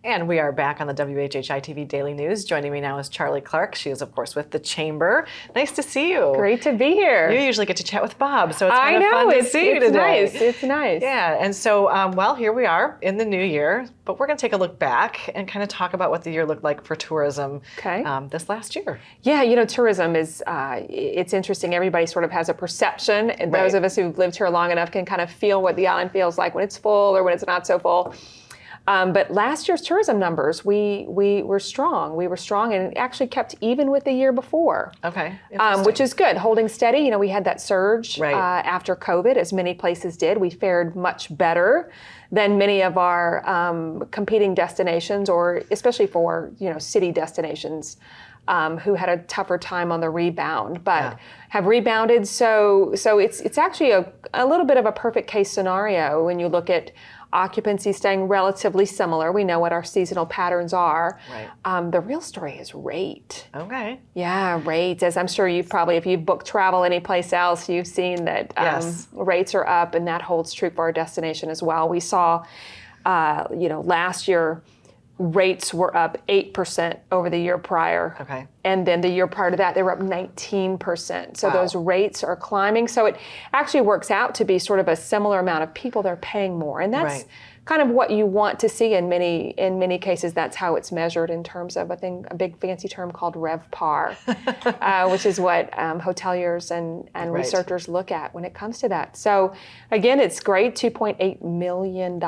And we are back on the WHHI-TV Daily News. Joining me now is Charlie Clark. She is, of course, with the Chamber. Nice to see you. Great to be here. You usually get to chat with Bob, so it's kind of fun to see you today. It's nice. Yeah, and so, well, here we are in the new year, but we're going to take a look back and kind of talk about what the year looked like for tourism this last year. Yeah, you know, tourism is, it's interesting. Everybody sort of has a perception, and those of us who've lived here long enough can kind of feel what the island feels like when it's full or when it's not so full. But last year's tourism numbers, we were strong. We were strong and actually kept even with the year before. Okay. Which is good, holding steady. You know, we had that surge after COVID, as many places did. We fared much better than many of our competing destinations, or especially for, you know, city destinations who had a tougher time on the rebound, but have rebounded. So it's actually a little bit of a perfect case scenario when you look at occupancy staying relatively similar. We know what our seasonal patterns are. Right. The real story is rate. Okay. Yeah, rates. As I'm sure you've probably, if you've booked travel anyplace else, you've seen that rates are up, and that holds true for our destination as well. We saw, you know, last year, rates were up 8% over the year prior. Okay. And then the year prior to that, they were up 19%. So those rates are climbing. So it actually works out to be sort of a similar amount of people they're paying more. And that's kind of what you want to see in many cases. That's how it's measured in terms of, I think, a big fancy term called RevPAR, which is what hoteliers and researchers look at when it comes to that. So again, it's great, $2.8 million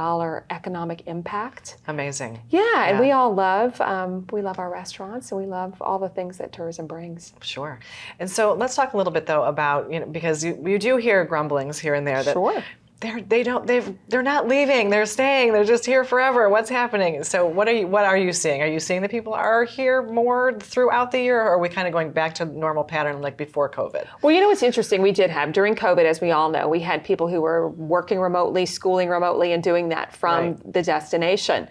economic impact. Amazing. Yeah, and we all love, we love our restaurants, and we love all the things that tourism brings. Sure. And so let's talk a little bit though about, you know, because you do hear grumblings here and there that they're not leaving, they're staying, they're just here forever. What's happening? So what are you seeing? Are you seeing that people are here more throughout the year, or are we kind of going back to normal pattern like before COVID? Well, you know what's interesting? We did have, during COVID, as we all know, we had people who were working remotely, schooling remotely, and doing that from the destination,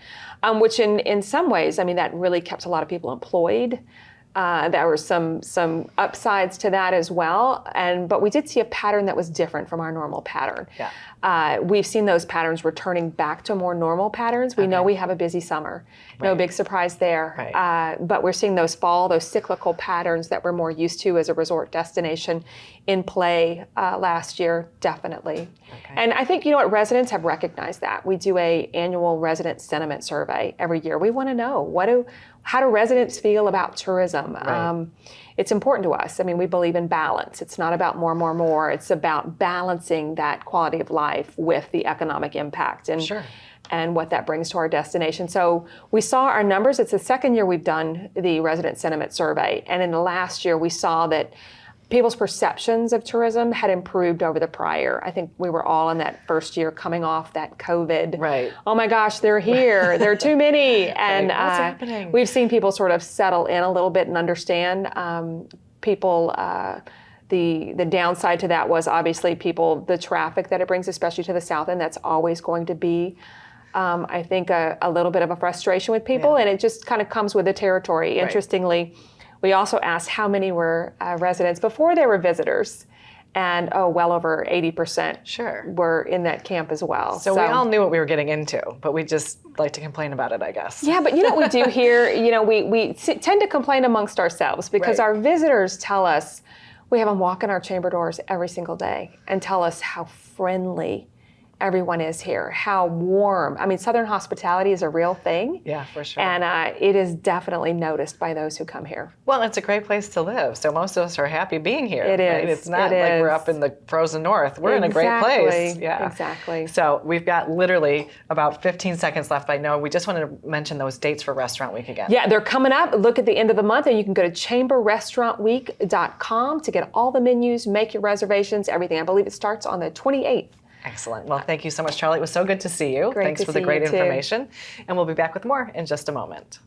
which in some ways, I mean, that really kept a lot of people employed. There were some upsides to that as well, but we did see a pattern that was different from our normal pattern. Yeah. We've seen those patterns returning back to more normal patterns. We know we have a busy summer. No big surprise there. Right. But we're seeing those cyclical patterns that we're more used to as a resort destination in play last year, definitely. Okay. And I think, you know what, residents have recognized that. We do an annual resident sentiment survey every year. We want to know, how do residents feel about tourism? Right. It's important to us. I mean, we believe in balance. It's not about more. It's about balancing that quality of life with the economic impact and what that brings to our destination. So we saw our numbers. It's the second year we've done the resident sentiment survey. And in the last year, we saw that people's perceptions of tourism had improved over the prior. I think we were all in that first year coming off that COVID. Right. Oh my gosh, they're here. There are too many. And what's happening? We've seen people sort of settle in a little bit and understand. The downside to that was obviously the traffic that it brings, especially to the south end. That's always going to be, I think, a little bit of a frustration with people. And it just kind of comes with the territory. Interestingly, we also asked how many were residents before they were visitors, and well over 80% were in that camp as well. So we all knew what we were getting into, but we just like to complain about it, I guess. Yeah, but you know what we do here? You know, we tend to complain amongst ourselves because our visitors tell us, we have them walk in our chamber doors every single day and tell us how friendly everyone is here, how warm. I mean, Southern hospitality is a real thing. Yeah, for sure. And it is definitely noticed by those who come here. Well, it's a great place to live. So most of us are happy being here. It is. Right? It's not like we're up in the frozen north. We're in a great place. Yeah, exactly. So we've got literally about 15 seconds left. I know we just wanted to mention those dates for Restaurant Week again. Yeah, they're coming up. Look at the end of the month, and you can go to chamberrestaurantweek.com to get all the menus, make your reservations, everything. I believe it starts on the 28th. Excellent. Well, thank you so much, Charlie. It was so good to see you. Thanks for the great information. And we'll be back with more in just a moment.